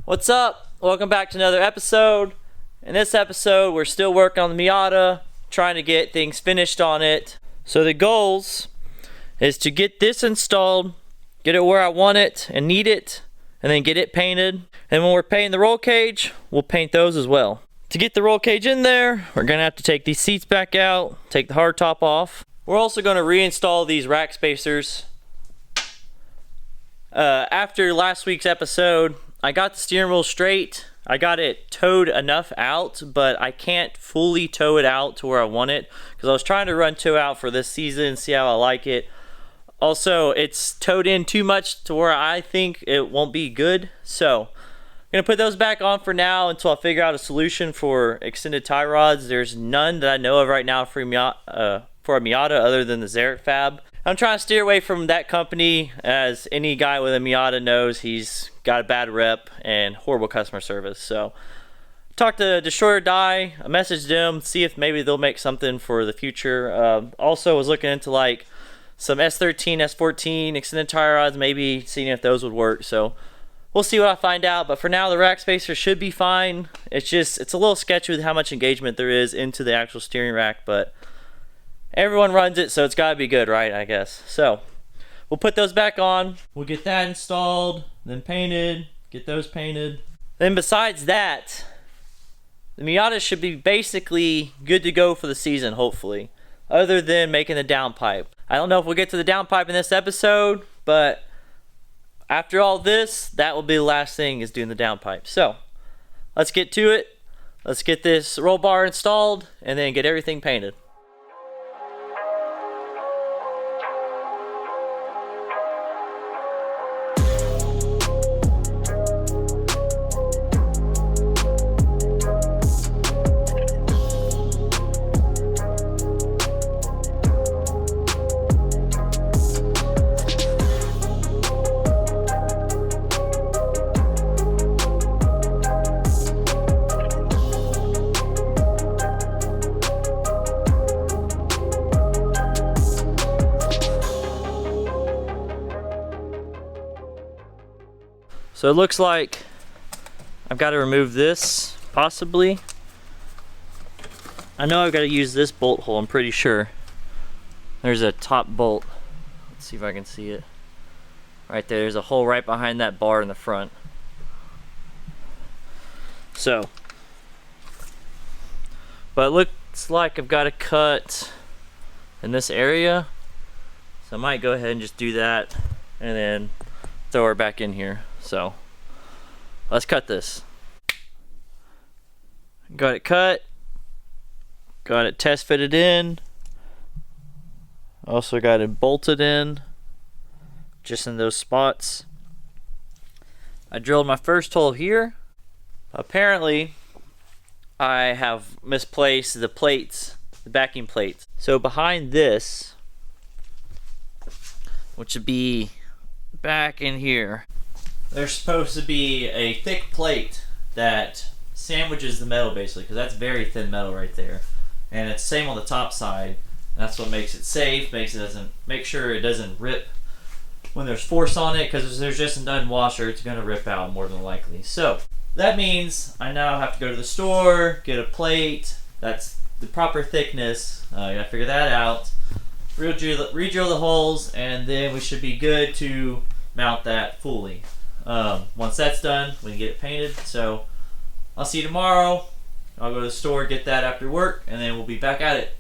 What's up? Welcome back to another episode. In this episode, we're still working on the Miata, trying to get things finished on it. So the goals is to get this installed, get it where I want it and need it, and then get it painted. And when we're painting the roll cage, we'll paint those as well. To get the roll cage in there, we're gonna have to take these seats back out, take the hard top off. We're also gonna reinstall these rack spacers. After last week's episode, I got the steering wheel straight. I got it towed enough out, but I can't fully tow it out to where I want it because I was trying to run tow out for this season, see how I like it. Also, it's towed in too much to where I think it won't be good. So I'm gonna put those back on for now until I figure out a solution for extended tie rods. There's none that I know of right now for a Miata other than the Zarek Fab. I'm trying to steer away from that company, as any guy with a Miata knows he's got a bad rep and horrible customer service. So talked to Destroyer Die, I messaged them, see if maybe they'll make something for the future. Also was looking into like some S13, S14 extended tire rods, maybe seeing if those would work. So we'll see what I find out, but for now the rack spacer should be fine. It's a little sketchy with how much engagement there is into the actual steering rack, but everyone runs it, so it's gotta be good, right? I guess. So we'll put those back on. We'll get that installed, then painted, get those painted. Then besides that, the Miata should be basically good to go for the season, hopefully, other than making the downpipe. I don't know if we'll get to the downpipe in this episode, but after all this, that will be the last thing, is doing the downpipe. So let's get to it. Let's get this roll bar installed and then get everything painted. So it looks like I've got to remove this, possibly. I know I've got to use this bolt hole, I'm pretty sure. There's a top bolt. Let's see if I can see it. Right there, there's a hole right behind that bar in the front. So, but it looks like I've got to cut in this area. So I might go ahead and just do that and then throw her back in here. So let's cut this. Got it cut. Got it test fitted in. Also got it bolted in, just in those spots. I drilled my first hole here. Apparently I have misplaced the plates, the backing plates. So behind this, which would be back in here, there's supposed to be a thick plate that sandwiches the metal, basically, because that's very thin metal right there, and it's same on the top side. That's what makes it safe, make sure it doesn't rip when there's force on it, because if there's just an unwasher, it's gonna rip out more than likely. So that means I now have to go to the store, get a plate that's the proper thickness. I gotta figure that out, re-drill the holes, and then we should be good to mount that fully. Once that's done, we can get it painted. So I'll see you tomorrow. I'll go to the store, get that after work, and then we'll be back at it.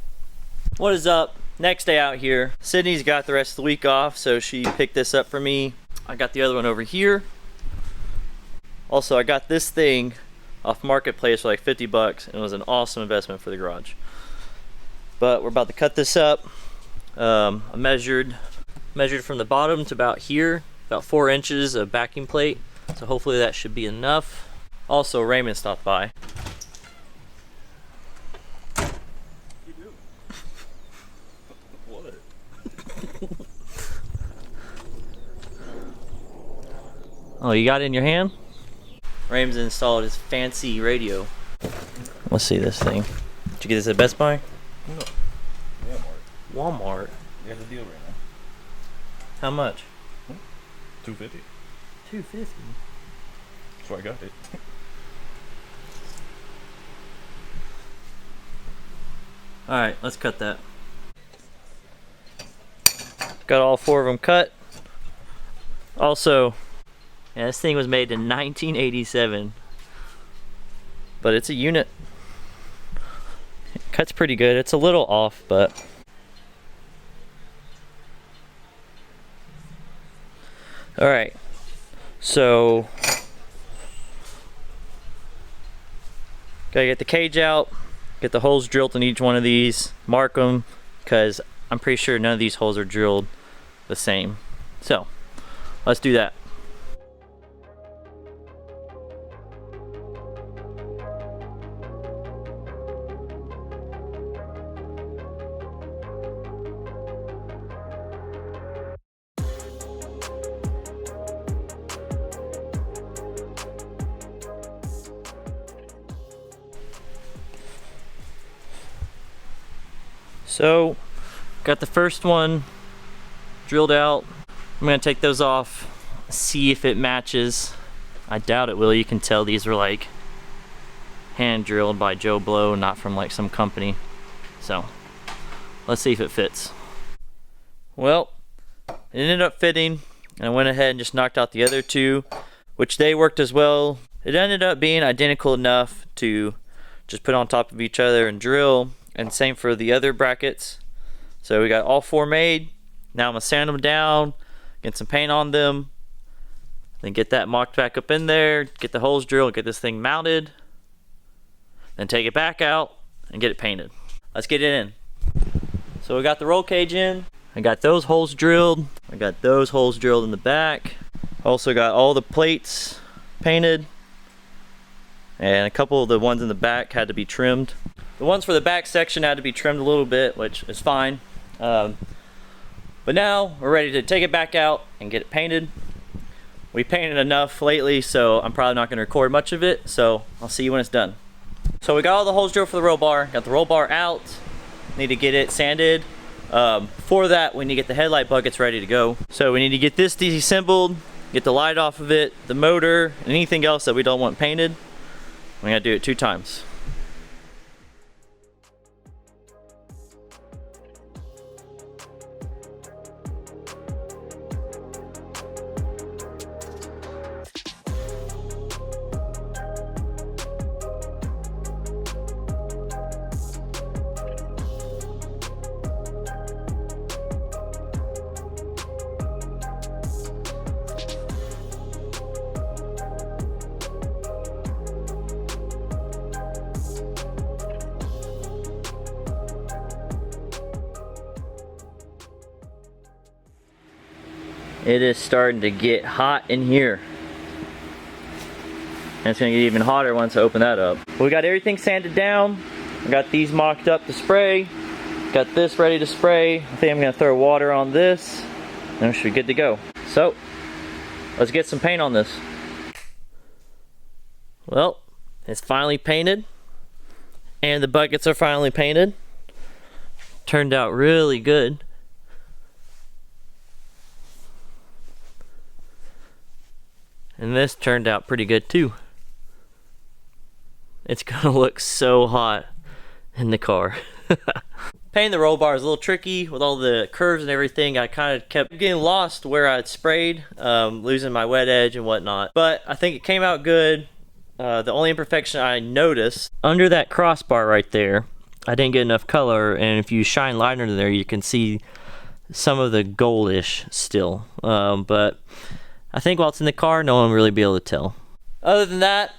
What is up? Next day out here. Sydney's got the rest of the week off, so she picked this up for me. I got the other one over here. Also, I got this thing off Marketplace for like 50 bucks, and it was an awesome investment for the garage. But we're about to cut this up. I measured from the bottom to about here. About 4 inches of backing plate, so hopefully that should be enough. Also, Raymond stopped by. What? Oh, you got it in your hand? Raymond's installed his fancy radio. Let's see this thing. Did you get this at Best Buy? No. Walmart? You got the deal right now. How much? $250. $250. That's why I got it. Alright, let's cut that. Got all 4 of them cut. Also, yeah, this thing was made in 1987. But it's a unit. It cuts pretty good. It's a little off, but... Alright. So... Gotta get the cage out. Get the holes drilled in each one of these. Mark them. Because I'm pretty sure none of these holes are drilled the same. So, let's do that. So, got the first one drilled out. I'm gonna take those off, see if it matches. I doubt it will. You can tell these were like hand drilled by Joe Blow, not from like some company. So, let's see if it fits. Well, it ended up fitting, and I went ahead and just knocked out the other 2, which they worked as well. It ended up being identical enough to just put on top of each other and drill. And same for the other brackets. So we got all 4 made. Now I'm gonna sand them down, get some paint on them, then get that mocked back up in there, get the holes drilled, get this thing mounted, then take it back out and get it painted. Let's get it in. So we got the roll cage in. I got those holes drilled. I got those holes drilled in the back. Also got all the plates painted. And a couple of the ones in the back had to be trimmed. The ones for the back section had to be trimmed a little bit, which is fine. But now we're ready to take it back out and get it painted. We painted enough lately, so I'm probably not going to record much of it. So I'll see you when it's done. So we got all the holes drilled for the roll bar. Got the roll bar out. Need to get it sanded. For that, we need to get the headlight buckets ready to go. So we need to get this disassembled, get the light off of it, the motor, and anything else that we don't want painted. We gotta do it 2 times. It is starting to get hot in here. And it's gonna get even hotter once I open that up. We got everything sanded down. I got these mocked up to spray. Got this ready to spray. I think I'm gonna throw water on this, and we should be good to go. So, let's get some paint on this. Well, it's finally painted. And the buckets are finally painted. Turned out really good. And this turned out pretty good too. It's gonna look so hot in the car. Painting the roll bar is a little tricky with all the curves and everything. I kind of kept getting lost where I'd sprayed, losing my wet edge and whatnot. But I think it came out good. The only imperfection I noticed, under that crossbar right there, I didn't get enough color, and if you shine light under there, you can see some of the goldish still. But I think while it's in the car, no one will really be able to tell. Other than that,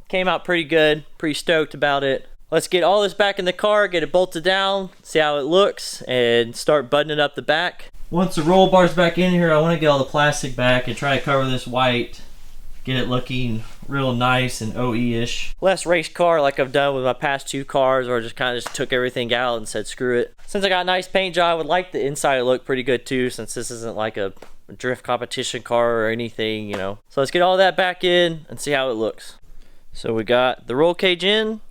came out pretty good. Pretty stoked about it. Let's get all this back in the car, get it bolted down, see how it looks, and start buttoning up the back. Once the roll bar's back in here, I want to get all the plastic back and try to cover this white. Get it looking real nice and OE-ish. Less race car like I've done with my past 2 cars, or just kind of just took everything out and said screw it. Since I got a nice paint job, I would like the inside to look pretty good too, since this isn't like a drift competition car or anything, you know. So let's get all that back in and see how it looks. So we got the roll cage in.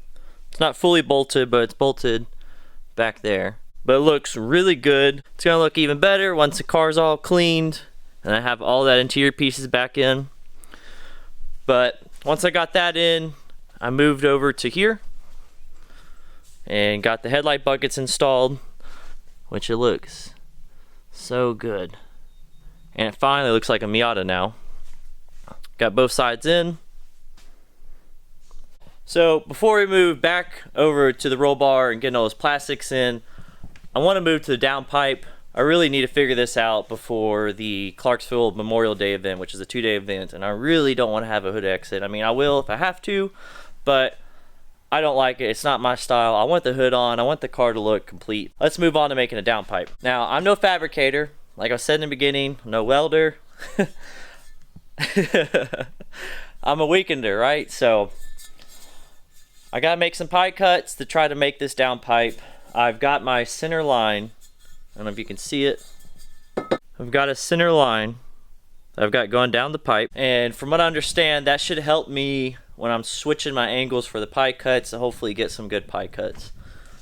It's not fully bolted, but it's bolted back there. But it looks really good. It's gonna look even better once the car's all cleaned and I have all that interior pieces back in. But once I got that in, I moved over to here and got the headlight buckets installed, which it looks so good. And it finally looks like a Miata now. Got both sides in. So before we move back over to the roll bar and getting all those plastics in, I want to move to the downpipe. I really need to figure this out before the Clarksville Memorial Day event, which is a 2-day event, and I really don't want to have a hood exit. I mean, I will if I have to, but I don't like it. It's not my style. I want the hood on. I want the car to look complete. Let's move on to making a downpipe. Now, I'm no fabricator. Like I said in the beginning, no welder. I'm a weekender, right? So I gotta make some pie cuts to try to make this downpipe. I've got my center line. I don't know if you can see it. I've got a center line that I've got going down the pipe, and from what I understand, that should help me when I'm switching my angles for the pie cuts to hopefully get some good pie cuts.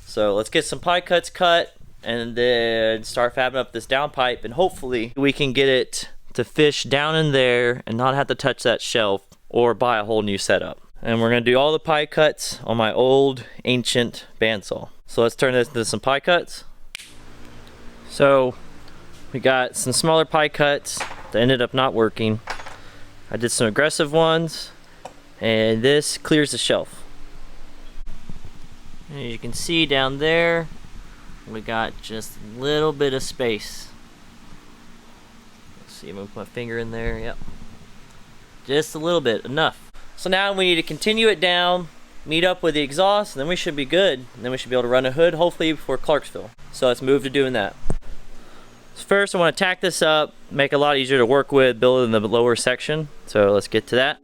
So let's get some pie cuts cut and then start fabbing up this downpipe, and hopefully we can get it to fish down in there and not have to touch that shelf or buy a whole new setup. And we're gonna do all the pie cuts on my old ancient bandsaw. So let's turn this into some pie cuts. So we got some smaller pie cuts that ended up not working. I did some aggressive ones, and this clears the shelf. And as you can see down there, we got just a little bit of space. Let's see, I'm gonna put my finger in there, yep. Just a little bit, enough. So now we need to continue it down, meet up with the exhaust, and then we should be good. And then we should be able to run a hood, hopefully before Clarksville. So let's move to doing that. So first I want to tack this up, make it a lot easier to work with, build in the lower section. So let's get to that.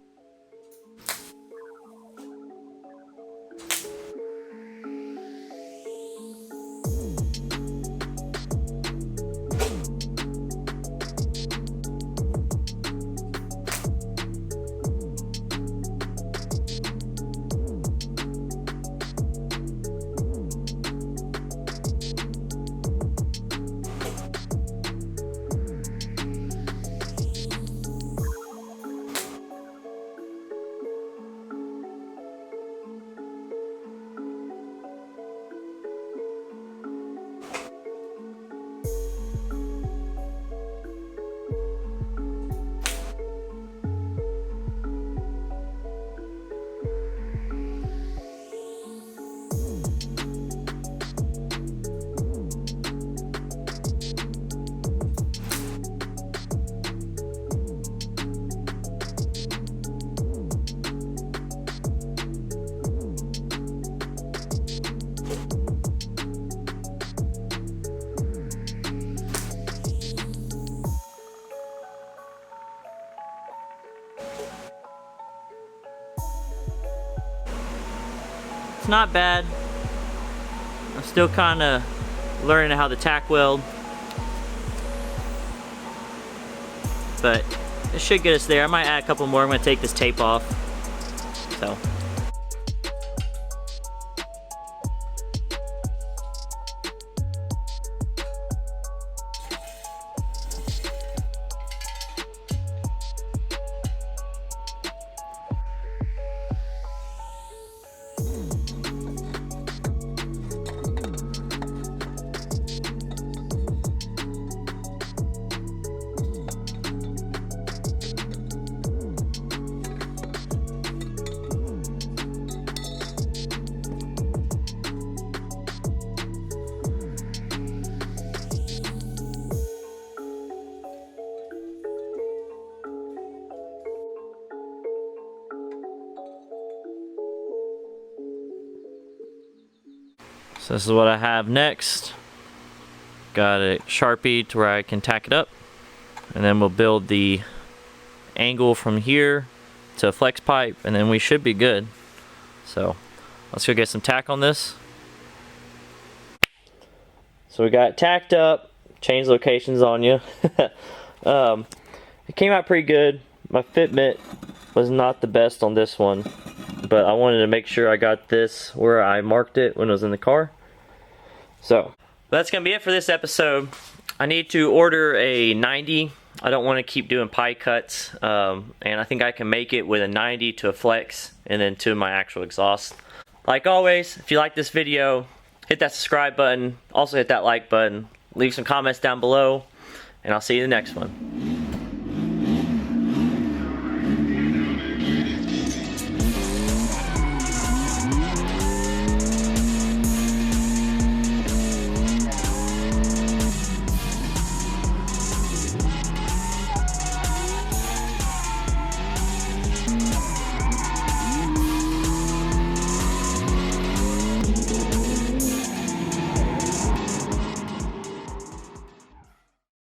It's not bad. I'm still kind of learning how to tack weld, but it should get us there. I might add a couple more. I'm going to take this tape off. So. So this is what I have next. Got a Sharpie to where I can tack it up, and then we'll build the angle from here to a flex pipe, and then we should be good. So let's go get some tack on this. So we got it tacked up, change locations on you. It came out pretty good. My fitment was not the best on this one, but I wanted to make sure I got this where I marked it when it was in the car. So that's gonna be it for this episode. I need to order a 90 I don't want to keep doing pie cuts, and I think I can make it with a 90 to a flex and then to my actual exhaust. Like always, if you like this video, hit that subscribe button, also hit that like button, leave some comments down below, and I'll see you in the next one.